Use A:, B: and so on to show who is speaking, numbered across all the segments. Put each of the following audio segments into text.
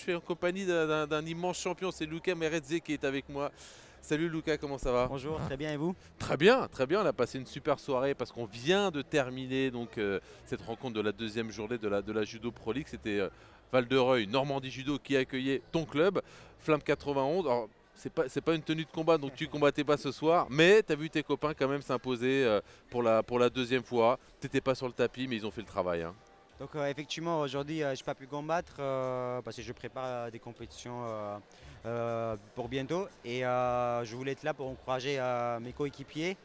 A: suis en compagnie d'un immense champion, c'est Luca Meredze qui est avec moi. Salut Luca, comment ça va?
B: Bonjour, très bien et vous?
A: Très bien, très bien. On a passé une super soirée parce qu'on vient de terminer cette rencontre de la deuxième journée de la Judo Pro League. C'était Val-de-Reuil, Normandie Judo qui accueillait ton club, Flamme 91. Alors, c'est pas une tenue de combat, donc tu combattais pas ce soir, mais tu as vu tes copains quand même s'imposer pour la deuxième fois. Tu n'étais pas sur le tapis, mais ils ont fait le travail, hein.
B: Donc effectivement aujourd'hui je n'ai pas pu combattre parce que je prépare des compétitions pour bientôt et je voulais être là pour encourager mes coéquipiers.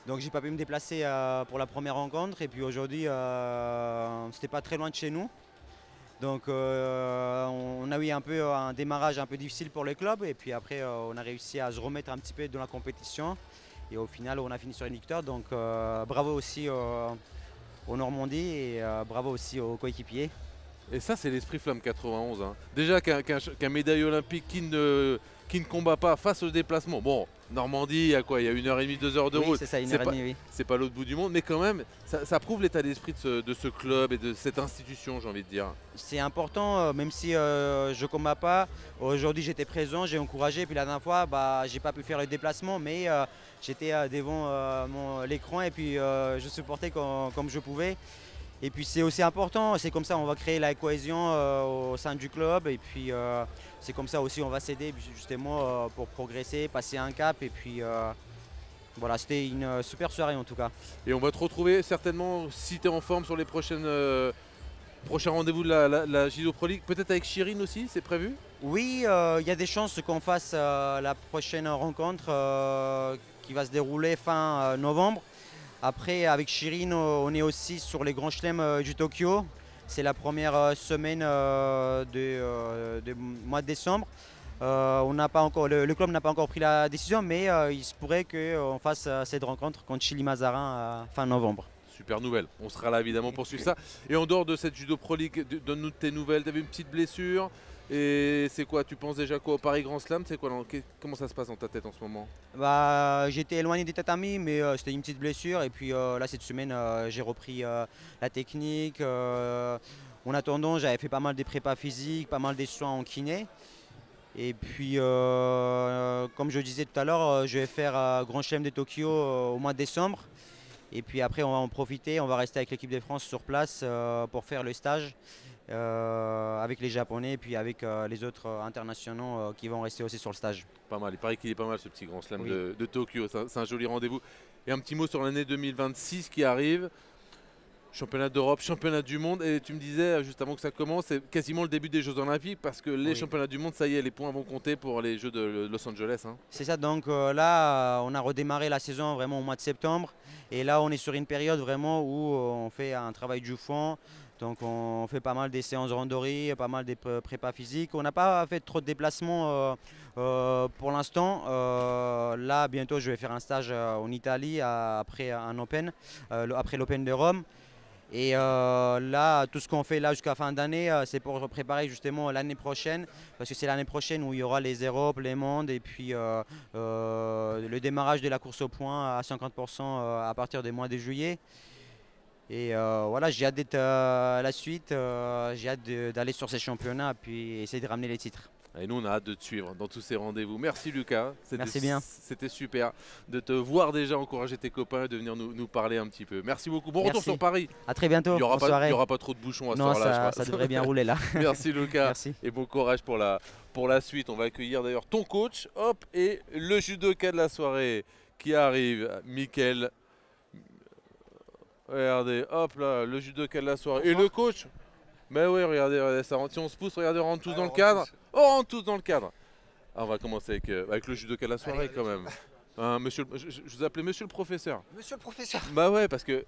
B: Donc j'ai pas pu me déplacer pour la première rencontre et puis aujourd'hui c'était pas très loin de chez nous. Donc on a eu un peu un démarrage un peu difficile pour le club et puis après on a réussi à se remettre un petit peu dans la compétition et au final on a fini sur une victoire. Donc bravo aussi aux Normandie et bravo aussi aux coéquipiers.
A: Et ça, c'est l'esprit Flamme 91, hein. Déjà qu'un médaille olympique qui ne combat pas face au déplacement. Bon, Normandie, il y a quoi? Il y a 1h30, 2 heures de
B: Oui,
A: route.
B: c'est ça, 1h30, oui.
A: C'est pas l'autre bout du monde, mais quand même, ça prouve l'état d'esprit de ce club et de cette institution, j'ai envie de dire.
B: C'est important, même si je ne combats pas. Aujourd'hui, j'étais présent, j'ai encouragé. Puis la dernière fois, j'ai pas pu faire le déplacement, mais j'étais devant l'écran et puis je supportais comme je pouvais. Et puis c'est aussi important, c'est comme ça on va créer la cohésion au sein du club. Et puis c'est comme ça aussi on va s'aider justement pour progresser, passer un cap. Et puis voilà, c'était une super soirée en tout cas.
A: Et on va te retrouver certainement, si tu es en forme, sur les prochains rendez-vous de la Judo Pro League. Peut-être avec Chirine aussi, c'est prévu?
B: Oui, il y a des chances qu'on fasse la prochaine rencontre qui va se dérouler fin novembre. Après, avec Chirine, on est aussi sur les grands chelems du Tokyo. C'est la première semaine de mois de décembre. On n'a pas encore, le club n'a pas encore pris la décision, mais il se pourrait qu'on fasse cette rencontre contre Chili Mazarin fin novembre.
A: Super nouvelle, on sera là évidemment pour suivre ça. Et en dehors de cette Judo Pro League, donne-nous tes nouvelles. Tu as vu une petite blessure? Et c'est quoi? Tu penses déjà quoi au Paris Grand Slam? C'est quoi, comment ça se passe dans ta tête en ce moment?
B: J'étais éloigné des tatamis, mais c'était une petite blessure. Et puis là, cette semaine, j'ai repris la technique. En attendant, j'avais fait pas mal des prépas physiques, pas mal des soins en kiné. Et puis, comme je disais tout à l'heure, je vais faire Grand Chelem de Tokyo au mois de décembre. Et puis après, on va en profiter, on va rester avec l'équipe de France sur place pour faire le stage avec les Japonais et puis avec les autres internationaux qui vont rester aussi sur le stage.
A: Pas mal, il paraît qu'il est pas mal ce petit Grand Slam
B: Oui.
A: de Tokyo, c'est un joli rendez-vous. Et un petit mot sur l'année 2026 qui arrive. Championnat d'Europe, championnat du monde, et tu me disais juste avant que ça commence, c'est quasiment le début des Jeux Olympiques parce que les championnats du monde, ça y est, les points vont compter pour les Jeux de Los Angeles, hein.
B: C'est ça, donc là, on a redémarré la saison vraiment au mois de septembre, et là, on est sur une période vraiment où on fait un travail du fond. Donc on fait pas mal des séances de randonnée, pas mal des prépas physiques. On n'a pas fait trop de déplacements pour l'instant. Là, bientôt, je vais faire un stage en Italie après un Open, après l'Open de Rome. Et là, tout ce qu'on fait là jusqu'à fin d'année, c'est pour préparer justement l'année prochaine, parce que c'est l'année prochaine où il y aura les Europes, les mondes, et puis le démarrage de la course au point à 50% à partir du mois de juillet. Et voilà, j'ai hâte d'être à la suite, j'ai hâte d'aller sur ces championnats, puis essayer de ramener les titres.
A: Et nous, on a hâte de te suivre dans tous ces rendez-vous. Merci Lucas,
B: Merci bien.
A: C'était super de te voir déjà encourager tes copains et de venir nous parler un petit peu. Merci beaucoup. Bon retour sur Paris.
B: À très bientôt.
A: Il n'y aura pas trop de bouchons à ce soir-là.
B: Non, ça devrait bien rouler là.
A: Merci Lucas.
B: Merci.
A: Et bon courage pour la suite. On va accueillir d'ailleurs ton coach, hop, et le judoka de la soirée qui arrive, Mickaël. Regardez, hop là, le judoka de la soirée. Et le coach. Mais oui, regardez, ça, si on se pousse, regardez, on rentre tous dans le cadre. Oh, on rentre tous dans le cadre. Ah, on va commencer avec le judoka de la soirée quand même. Hein, monsieur, je vous appelais monsieur le professeur.
C: Monsieur le professeur.
A: Bah ouais, parce que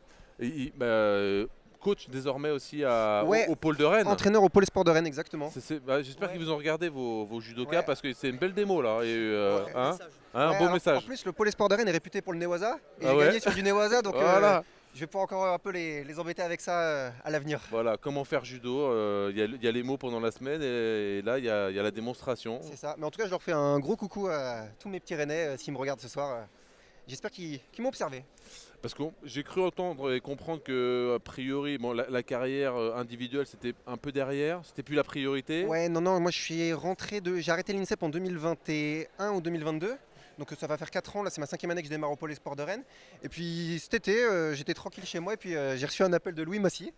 A: coach désormais aussi au pôle de Rennes.
C: Entraîneur au pôle sport de Rennes, exactement.
A: J'espère qu'ils vous ont regardé vos judokas parce que c'est une belle démo là. Et, un beau message.
C: En plus, le pôle sport de Rennes est réputé pour le Newaza. Et j'ai gagné sur du Newaza, donc
A: voilà.
C: je vais pouvoir encore un peu les embêter avec ça à l'avenir.
A: Voilà, comment faire judo. Il y a les mots pendant la semaine et là il y a la démonstration.
C: C'est ça. Mais en tout cas, je leur fais un gros coucou à tous mes petits Rennais s'ils me regardent ce soir. J'espère qu'ils m'ont observé.
A: Parce que j'ai cru entendre et comprendre que, a priori, bon, la carrière individuelle, c'était un peu derrière, c'était plus la priorité.
C: Ouais, non, moi j'ai arrêté l'INSEP en 2021 ou 2022. Donc ça va faire 4 ans, là c'est ma 5e année que je démarre au Pôle Sport de Rennes. Et puis cet été, j'étais tranquille chez moi et puis j'ai reçu un appel de Louis Massy.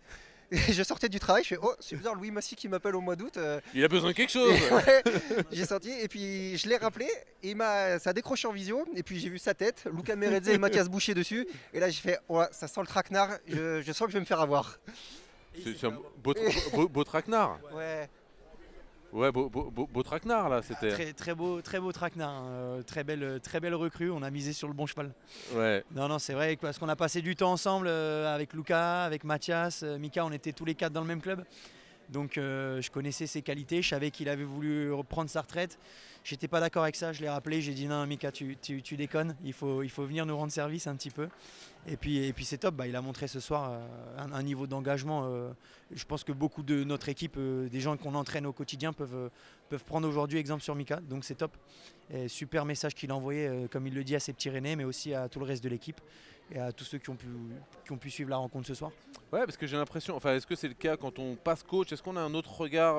C: Et je sortais du travail, je fais oh c'est bizarre, Louis Massy qui m'appelle au mois d'août.
A: Il a besoin de quelque chose.
C: Ouais, j'ai sorti et puis je l'ai rappelé et ça a décroché en visio et puis j'ai vu sa tête, Luca Merezze et Mathias Boucher dessus. Et là j'ai fait ouais, ça sent le traquenard, je sens que je vais me faire avoir.
A: C'est un beau traquenard.
C: Ouais.
A: Ouais, beau traquenard là, c'était.
D: Très beau traquenard, hein. Très belle recrue, on a misé sur le bon cheval.
A: Ouais.
D: Non, c'est vrai, parce qu'on a passé du temps ensemble avec Luca, avec Mathias, Mika, on était tous les 4 dans le même club. Donc je connaissais ses qualités, je savais qu'il avait voulu reprendre sa retraite. J'étais pas d'accord avec ça, je l'ai rappelé, j'ai dit non Mika tu déconnes, il faut venir nous rendre service un petit peu. Et puis c'est top, il a montré ce soir un niveau d'engagement. Je pense que beaucoup de notre équipe, des gens qu'on entraîne au quotidien peuvent prendre aujourd'hui exemple sur Mika, donc c'est top. Et super message qu'il a envoyé, comme il le dit à ses petits Rennais, mais aussi à tout le reste de l'équipe et à tous ceux qui ont pu suivre la rencontre ce soir.
A: Ouais, parce que j'ai l'impression, enfin est-ce que c'est le cas quand on passe coach, est-ce qu'on a un autre regard,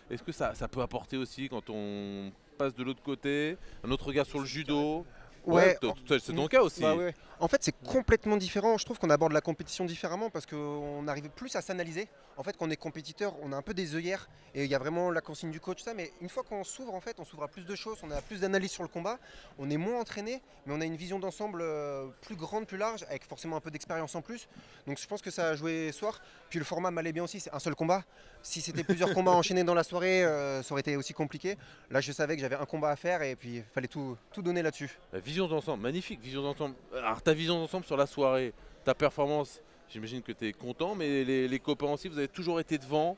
A: est-ce que ça peut apporter aussi quand on passe de l'autre côté, un autre regard sur le judo?
C: Ouais,
A: c'est ton cas aussi.
C: Bah ouais. En fait, c'est complètement différent. Je trouve qu'on aborde la compétition différemment parce qu'on arrive plus à s'analyser. En fait, quand on est compétiteur, on a un peu des œillères et il y a vraiment la consigne du coach, ça. Mais une fois qu'on s'ouvre, en fait, on s'ouvre à plus de choses, on a plus d'analyse sur le combat. On est moins entraîné, mais on a une vision d'ensemble plus grande, plus large, avec forcément un peu d'expérience en plus. Donc, je pense que ça a joué ce soir. Puis le format m'allait bien aussi, c'est un seul combat. Si c'était plusieurs combats enchaînés dans la soirée, ça aurait été aussi compliqué. Là, je savais que j'avais un combat à faire et puis il fallait tout donner là-dessus.
A: La vision d'ensemble, magnifique vision d'ensemble. Alors ta vision d'ensemble sur la soirée, ta performance, j'imagine que tu es content, mais les copains aussi, vous avez toujours été devant.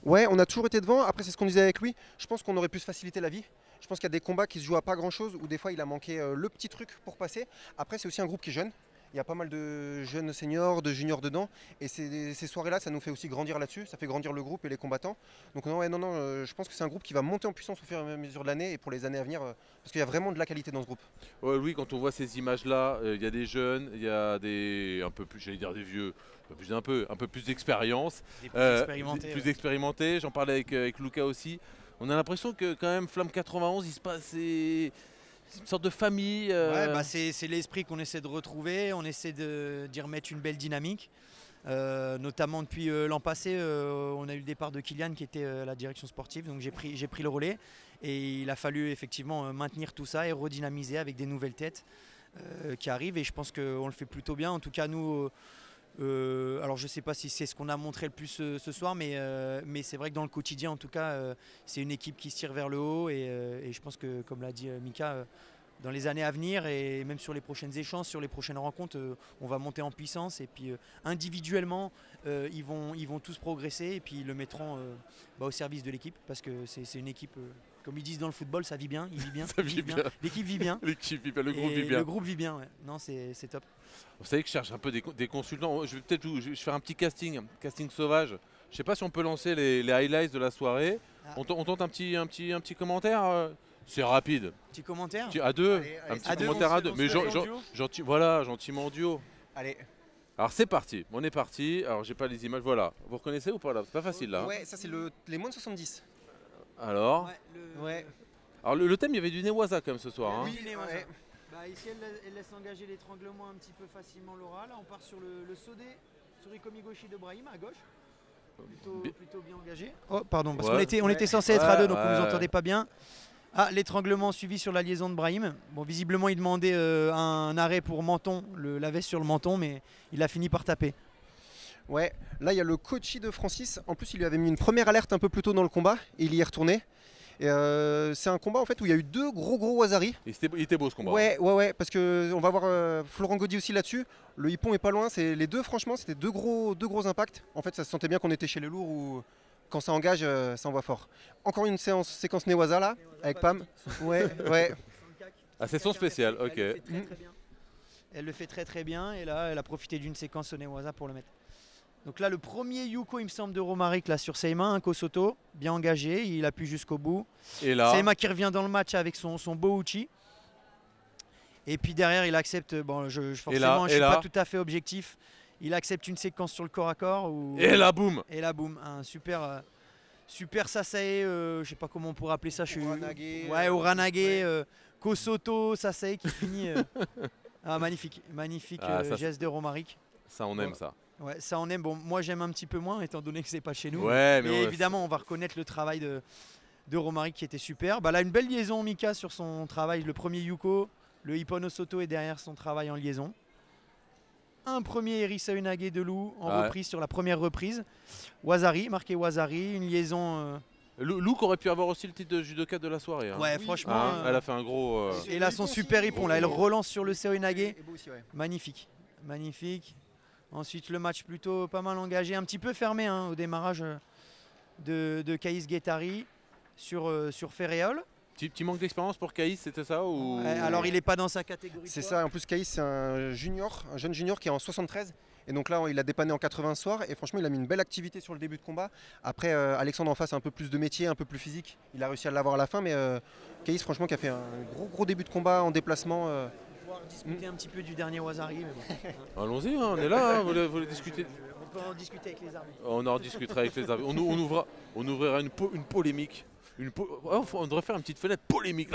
C: Ouais, on a toujours été devant. Après, c'est ce qu'on disait avec lui. Je pense qu'on aurait pu se faciliter la vie. Je pense qu'il y a des combats qui se jouent à pas grand-chose, où des fois il a manqué le petit truc pour passer. Après, c'est aussi un groupe qui est jeune. Il y a pas mal de jeunes seniors, de juniors dedans. Et ces soirées-là, ça nous fait aussi grandir là-dessus. Ça fait grandir le groupe et les combattants. Donc non, je pense que c'est un groupe qui va monter en puissance au fur et à mesure de l'année et pour les années à venir. Parce qu'il y a vraiment de la qualité dans ce groupe.
A: Ouais, Louis, quand on voit ces images-là, il y a des jeunes, il y a des un peu plus, j'allais dire des vieux, un peu plus d'expérience. Plus expérimentés. J'en parlais avec Luca aussi. On a l'impression que quand même Flamme 91, il se passe... C'est une sorte de famille.
D: Ouais, c'est l'esprit qu'on essaie de retrouver, on essaie d'y remettre une belle dynamique. Notamment depuis l'an passé, on a eu le départ de Kylian qui était à la direction sportive, donc j'ai pris le relais et il a fallu effectivement maintenir tout ça et redynamiser avec des nouvelles têtes qui arrivent et je pense qu'on le fait plutôt bien. En tout cas nous, alors je ne sais pas si c'est ce qu'on a montré le plus ce soir, mais c'est vrai que dans le quotidien en tout cas c'est une équipe qui se tire vers le haut et je pense que comme l'a dit Mika, dans les années à venir et même sur les prochaines échanges, sur les prochaines rencontres, on va monter en puissance et puis individuellement ils vont tous progresser et puis ils le mettront au service de l'équipe parce que c'est une équipe, comme ils disent dans le football, ça vit bien, il vit bien, l'équipe vit bien.
A: L'équipe vit bien, le groupe vit bien.
D: Le groupe vit bien, ouais. Non, c'est top.
A: Vous savez que je cherche un peu des consultants. Je vais peut-être faire un petit casting sauvage. Je sais pas si on peut lancer les highlights de la soirée.
D: Ah.
A: On tente un petit commentaire. C'est rapide.
D: Petit commentaire
A: À deux.
C: Allez,
A: Un petit
D: à deux,
A: commentaire à
D: on
A: deux.
D: se
A: Mais
D: fait en duo
A: gentiment en duo.
C: Allez.
A: Alors c'est parti. On est parti. Alors j'ai pas les images. Voilà. Vous reconnaissez ou pas là? C'est pas facile là.
C: Ouais, ça c'est les moins de 70.
A: Alors.
C: Ouais.
A: Alors le thème, il y avait du Newaza quand même ce soir. Hein.
D: Oui,
C: Ouais.
D: Ici, elle laisse engager l'étranglement un petit peu facilement Laura. Là, on part sur le Sodé sur Ikomigoshi de Brahim à gauche. Plutôt bien engagé. Oh, pardon, parce qu'on était censé être à deux, donc on ne nous entendait pas bien. Ah, l'étranglement suivi sur la liaison de Brahim. Bon, visiblement, il demandait un arrêt pour menton, la veste sur le menton, mais il a fini par taper.
C: Ouais, là il y a le coachi de Francis. En plus, il lui avait mis une première alerte un peu plus tôt dans le combat et il y est retourné. Et c'est un combat en fait où il y a eu deux gros wasaris.
A: Il était beau ce combat.
C: Ouais, parce que on va voir Florent Gaudy aussi là-dessus. Le hippon est pas loin. C'est les deux, franchement, c'était deux gros impacts. En fait, ça se sentait bien qu'on était chez les lourds où quand ça engage, ça envoie fort. Encore une séquence Newaza là avec Pam. Ouais.
A: Ah, c'est son spécial. Ok.
D: Elle le fait très bien et là, elle a profité d'une séquence Newaza pour le mettre. Donc là, le premier Yuko, il me semble, de Romaric là sur Seima, un Kosoto, bien engagé, il appuie jusqu'au bout.
A: Et là,
D: Seima qui revient dans le match avec son beau uchi. Et puis derrière, il accepte, bon, forcément, je ne suis pas tout à fait objectif, il accepte une séquence sur le corps à corps.
A: Et là, boum.
D: Et là, boum, un super Sasae, je ne sais pas comment on pourrait appeler ça. Uranage, Kosoto, Sasae qui finit. Magnifique, geste de Romaric.
A: Ça, on aime ça.
D: Ouais, ça on aime. Bon, moi j'aime un petit peu moins étant donné que c'est pas chez nous.
A: Ouais,
D: mais évidemment, on va reconnaître le travail de Romaric qui était super. Là, une belle liaison Mika sur son travail. Le premier Yuko, le Ippono Soto est derrière son travail en liaison. Un premier Erisa Unage de Lou en reprise sur la première reprise. Wazari, marqué Wazari, une liaison.
A: Lou qui aurait pu avoir aussi le titre de judoka de la soirée. Hein.
D: Ouais, oui, franchement.
A: Elle a fait un gros.
D: Et là, son super Ippon, là, elle relance sur le Seoinage.
C: Ouais.
D: Magnifique. Ensuite, le match plutôt pas mal engagé, un petit peu fermé au démarrage de Caïs Guettari sur Ferréol.
A: Petit manque d'expérience pour Caïs, c'était ça ou...
D: Alors, il n'est pas dans sa catégorie.
C: C'est ça, en plus Caïs, c'est un jeune junior qui est en 73. Et donc là, il a dépanné en 80 soirs. Et franchement, il a mis une belle activité sur le début de combat. Après, Alexandre en face a un peu plus de métier, un peu plus physique. Il a réussi à l'avoir à la fin. Mais Caïs, franchement, qui a fait un gros début de combat en déplacement.
D: Discuter un petit peu du dernier Wazari. Mais bon.
A: Allons-y, on est là, vous voulez discuter.
D: On peut en discuter avec les arbitres.
A: On en discutera avec les arbitres. On ouvrira une polémique. On devrait faire une petite fenêtre polémique.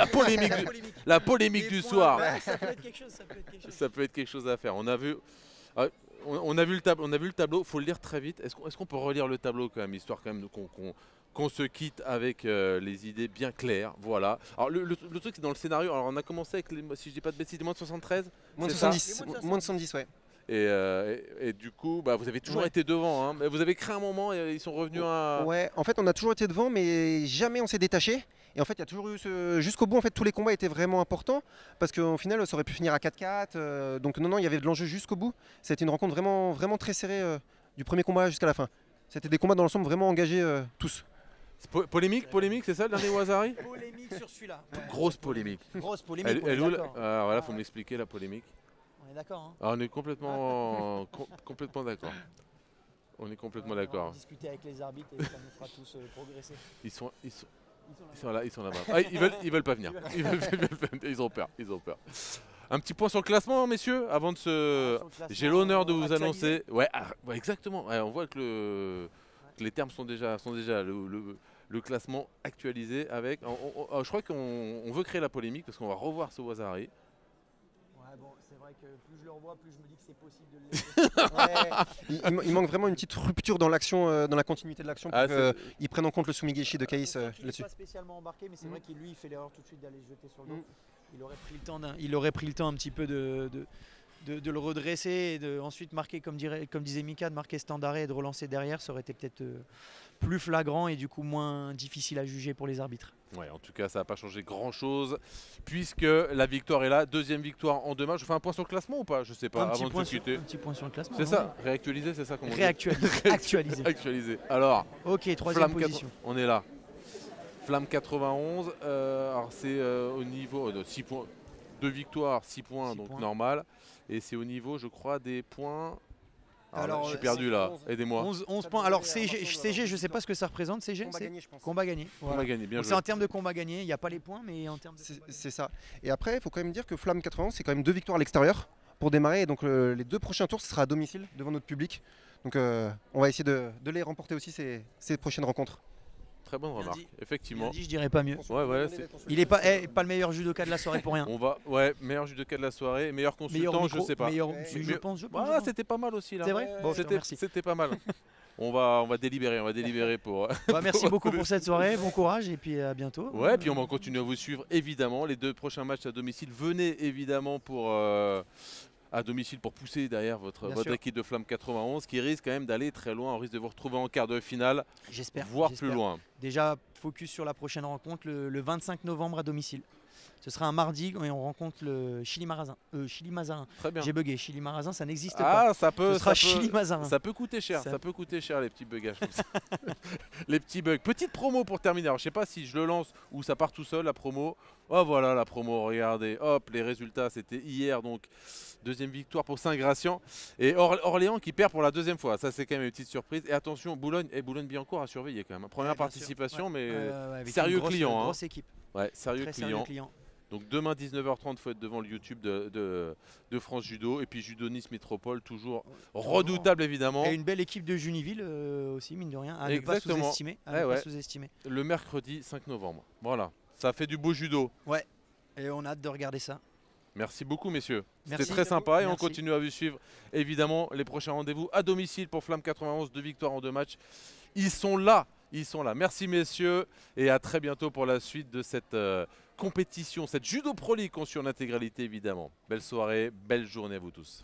A: La polémique du soir.
D: Ouais, ça peut être quelque chose.
A: Ça peut être quelque chose à faire. On a vu le tableau. Faut le lire très vite. Est-ce qu'on peut relire le tableau quand même, histoire quand même qu'on se quitte avec les idées bien claires. Voilà. Alors le truc c'est dans le scénario. Alors on a commencé avec si je dis pas de bêtises, moins de 73.
C: Moins de 70. Moins de 70, ouais.
A: Et du coup, vous avez toujours été devant. Hein. Vous avez créé un moment et ils sont revenus à.
C: Ouais, en fait, on a toujours été devant, mais jamais on s'est détaché. Et en fait, il y a toujours eu jusqu'au bout. En fait, tous les combats étaient vraiment importants parce qu'au final, ça aurait pu finir à 4-4. Donc non, il y avait de l'enjeu jusqu'au bout. C'était une rencontre vraiment très serrée du premier combat jusqu'à la fin. C'était des combats dans l'ensemble vraiment engagés tous.
A: Polémique, c'est ça le dernier Wazari?
D: Polémique sur celui-là. Ouais.
A: Grosse polémique. Voilà, faut me l'expliquer la polémique.
D: On est d'accord. Hein.
A: On est complètement, complètement d'accord. On est complètement d'accord.
D: On va discuter avec les arbitres et ça nous fera tous progresser.
A: Ils sont là-bas. Ils veulent pas venir. Ils ont peur. Un petit point sur le classement, messieurs, avant de se. J'ai l'honneur de vous annoncer. Ouais, exactement. Ouais, on voit que les termes sont déjà le classement actualisé avec. Je crois qu'on veut créer la polémique parce qu'on va revoir ce Wazari.
D: Bon, c'est vrai que plus je le revois, plus je me dis que c'est possible de le laisser.
C: Il manque vraiment une petite rupture dans l'action, dans la continuité de l'action pour qu'ils prennent en compte le Sumigeshi de Caïs là-dessus.
D: Il n'est pas spécialement embarqué, mais c'est vrai qu'il fait l'erreur tout de suite d'aller se jeter sur le dos. Il aurait pris le temps un petit peu de le redresser et de ensuite marquer, comme disait Mika, de marquer standard et de relancer derrière. Ça aurait été peut-être plus flagrant et du coup moins difficile à juger pour les arbitres.
A: Ouais, en tout cas, ça n'a pas changé grand-chose puisque la victoire est là. Deuxième victoire en 2 matchs. Je fais un point sur le classement ou pas? Je sais pas.
D: Un petit point sur le classement.
A: C'est ça, réactualiser, c'est ça qu'on dit.
D: Actualiser.
A: Alors,
D: ok, troisième position.
A: On est là. Flamme 91. Alors c'est au niveau de 6 points. 2 victoires, 6 points, donc normal. Et c'est au niveau, je crois, des points. Alors je suis perdu là, aidez-moi.
D: 11 points. Alors CG, je ne sais pas ce que ça représente. CG,
C: combat gagné, je pense.
D: Combat gagné. Voilà.
A: Combat gagné, bien joué.
D: C'est en termes de combat gagné, il n'y a pas les points, mais en termes de.
C: C'est ça. Et après, il faut quand même dire que Flamme 91, c'est quand même 2 victoires à l'extérieur pour démarrer. Et donc les 2 prochains tours, ce sera à domicile devant notre public. Donc on va essayer de les remporter aussi ces prochaines rencontres.
A: Très bonne remarque, effectivement.
D: Je dirais pas mieux. Il n'est pas le meilleur judoka de la soirée pour rien.
A: Meilleur judoka de la soirée, meilleur consultant, je sais pas.
D: Je pense.
A: C'était pas mal aussi là.
D: C'est vrai. Bon,
A: c'était pas mal. On va délibérer pour.
D: Merci beaucoup pour cette soirée, bon courage et puis à bientôt.
A: Ouais, puis on va continuer à vous suivre évidemment. Les 2 prochains matchs à domicile, venez évidemment à domicile pour pousser derrière votre équipe de Flamme 91 qui risque quand même d'aller très loin. On risque de vous retrouver en quart de finale, voire plus loin.
D: Déjà, focus sur la prochaine rencontre le 25 novembre à domicile. Ce sera un mardi et on rencontre le Chili Mazarin.
A: Très bien.
D: J'ai bugué. Chili Mazarin, ça n'existe pas. Ce sera Chili Mazarin.
A: Ça peut coûter cher. Ça peut coûter cher les petits bugages comme ça. Les petits bugs. Petite promo pour terminer. Alors, je sais pas si je le lance ou ça part tout seul la promo. Oh voilà la promo. Regardez. Hop, les résultats. C'était hier donc. 2e victoire pour Saint-Gratien. Et Orléans qui perd pour la 2e fois. Ça, c'est quand même une petite surprise. Et attention, Boulogne-Billancourt à surveiller quand même. Première participation, mais sérieux client.
D: Grosse équipe.
A: Ouais, sérieux client. Donc demain 19h30, il faut être devant le YouTube de France Judo. Et puis Judo Nice Métropole, toujours redoutable évidemment.
D: Et une belle équipe de Juniville aussi, mine de rien, à ne pas
A: Exactement.
D: sous-estimer. Pas sous-estimer.
A: Le mercredi 5 novembre. Voilà, ça fait du beau judo.
D: Ouais, et on a hâte de regarder ça.
A: Merci beaucoup messieurs, c'était
D: Merci.
A: très sympa et on
D: Merci.
A: continue à vous suivre évidemment les prochains rendez-vous à domicile pour Flamme 91, 2 victoires en 2 matchs. Ils sont là. Merci messieurs et à très bientôt pour la suite de cette compétition, cette Judo Pro League qu'on suit en intégralité évidemment. Belle soirée, belle journée à vous tous.